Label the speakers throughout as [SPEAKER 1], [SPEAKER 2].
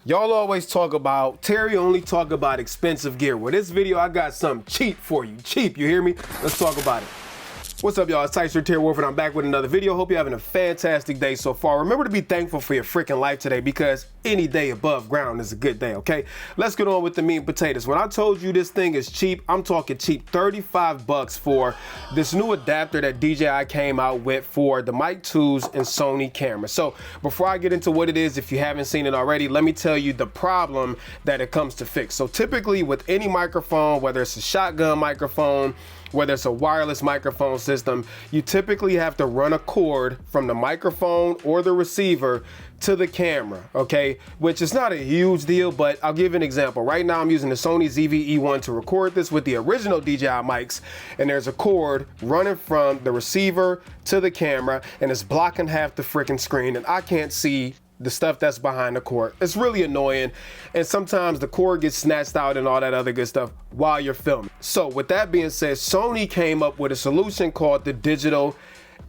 [SPEAKER 1] Y'all always talk about, Terry only talk about expensive gear. Well, this video, I got something cheap for you. Cheap, you hear me? Let's talk about it. What's up, y'all? It's Tyson Terry Warford. I'm back with another video. Hope you're having a fantastic day so far. Remember to be thankful for your freaking life today, because any day above ground is a good day, okay? Let's get on with the meat and potatoes. When I told you this thing is cheap, I'm talking cheap. 35 bucks for this new adapter that DJI came out with for the Mic 2s and Sony cameras. So before I get into what it is, if you haven't seen it already, let me tell you the problem that it comes to fix. So typically with any microphone, whether it's a shotgun microphone, whether it's a wireless microphone system, you typically have to run a cord from the microphone or the receiver to the camera, okay? Which is not a huge deal, but I'll give you an example. Right now I'm using the Sony ZV-E1 to record this with the original DJI mics, and there's a cord running from the receiver to the camera, and it's blocking half the freaking screen, and I can't see the stuff that's behind the cord. It's really annoying, and sometimes the cord gets snatched out and all that other good stuff while you're filming. So with that being said, Sony came up with a solution called the digital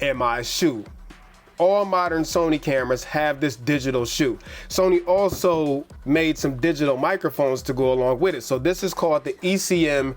[SPEAKER 1] MI shoe. All modern Sony cameras have this digital shoe. Sony also made some digital microphones to go along with it. So this is called the ECM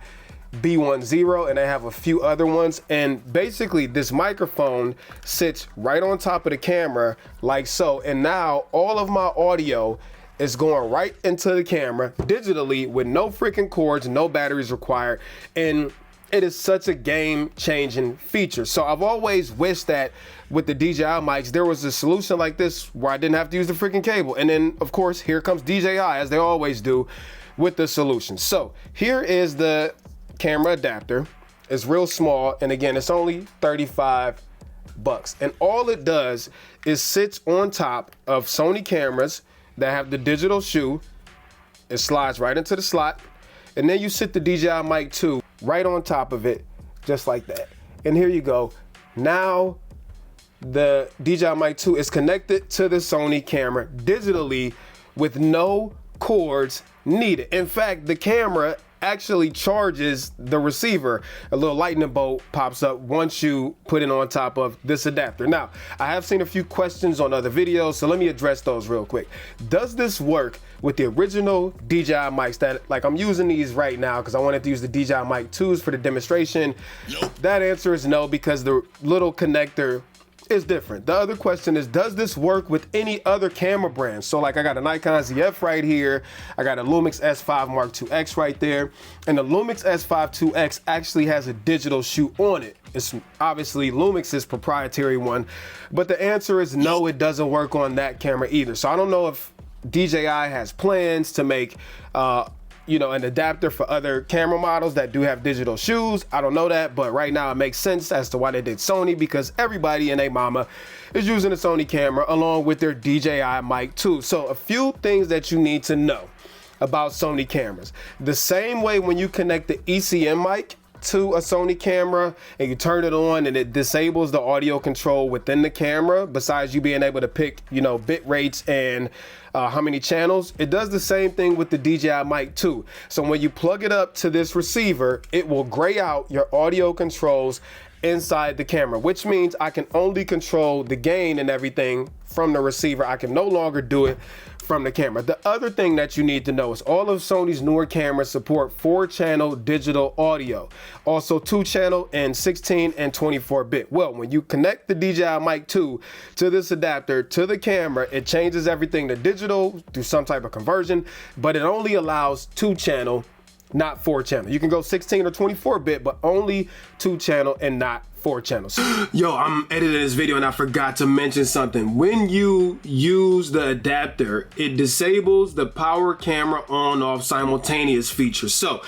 [SPEAKER 1] B10, and I have a few other ones, and basically this microphone sits right on top of the camera like so, and now all of my audio is going right into the camera digitally with no freaking cords, no batteries required, and it is such a game-changing feature. So I've always wished that with the DJI mics there was a solution like this where I didn't have to use the freaking cable, and then of course here comes DJI, as they always do, with the solution. So here is the camera adapter. It's real small, and again, it's only 35 bucks, and all it does is sits on top of Sony cameras that have the digital shoe. It slides right into the slot, and then you sit the DJI Mic 2 right on top of it, just like that, and here you go. Now the DJI Mic 2 is connected to the Sony camera digitally with no cords needed. In fact, the camera actually charges the receiver. A little lightning bolt pops up once you put it on top of this adapter. Now, I have seen a few questions on other videos, so let me address those real quick. Does this work with the original DJI mics that, like, I'm using these right now because I wanted to use the DJI Mic 2s for the demonstration? Nope. That answer is no, because the little connector is different. The other question is, does this work with any other camera brands? So like I got a Nikon ZF right here, I got a Lumix S5 Mark IIX right there, and the Lumix S5 IIX actually has a digital shoe on it. It's obviously Lumix's proprietary one, but the answer is no, it doesn't work on that camera either. So I don't know if DJI has plans to make you know, an adapter for other camera models that do have digital shoes. I don't know that, but right now it makes sense as to why they did Sony, because everybody and their mama is using a Sony camera along with their DJI Mic 2. So a few things that you need to know about Sony cameras. The same way when you connect the ECM mic to a Sony camera and you turn it on and it disables the audio control within the camera, besides you being able to pick, you know, bit rates and how many channels, it does the same thing with the DJI Mic 2. So when you plug it up to this receiver, it will gray out your audio controls inside the camera, which means I can only control the gain and everything from the receiver. I can no longer do it from the camera. The other thing that you need to know is all of Sony's newer cameras support 4-channel digital audio, also 2-channel and 16 and 24-bit. Well, when you connect the DJI Mic 2 to this adapter to the camera, it changes everything to digital through some type of conversion, but it only allows 2-channel, not 4-channel. You can go 16 or 24-bit, but only 2-channel and not 4 channels. Yo, I'm editing this video and I forgot to mention something. When you use the adapter, it disables the power camera on off simultaneous feature. So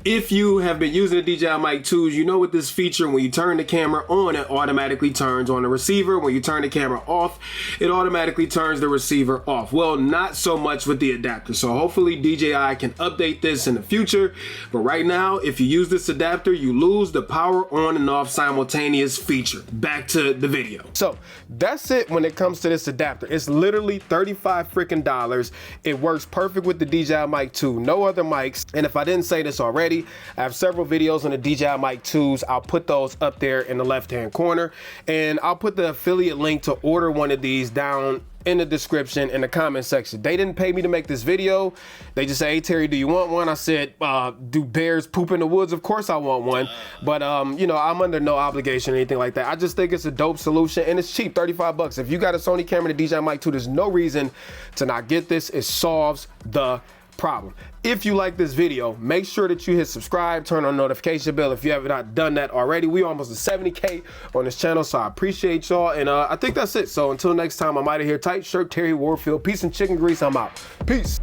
[SPEAKER 1] if you have been using the DJI Mic 2s, you know with this feature, when you turn the camera on, it automatically turns on the receiver. When you turn the camera off, it automatically turns the receiver off. Well, not so much with the adapter. So hopefully DJI can update this in the future. But right now, if you use this adapter, you lose the power on and off simultaneous feature. Back to the video. So that's it when it comes to this adapter. It's literally 35 freaking dollars. It works perfect with the DJI Mic 2, no other mics. And if I didn't say this already, I have several videos on the DJI Mic 2s. I'll put those up there in the left hand corner, and I'll put the affiliate link to order one of these down in the description in the comment section. They didn't pay me to make this video. They just say, hey Terry, do you want one? I said, do bears poop in the woods? Of course I want one. But you know, I'm under no obligation or anything like that. I just think it's a dope solution and it's cheap, 35 bucks. If you got a Sony camera, the DJI mic 2, there's no reason to not get this. It solves the problem. If you like this video, make sure that you hit subscribe, turn on notification bell if you have not done that already. We almost at 70K on this channel, so I appreciate y'all. And I think that's it. So until next time, I'm out of here. Tight shirt, Terry Warfield. Peace and chicken grease. I'm out. Peace.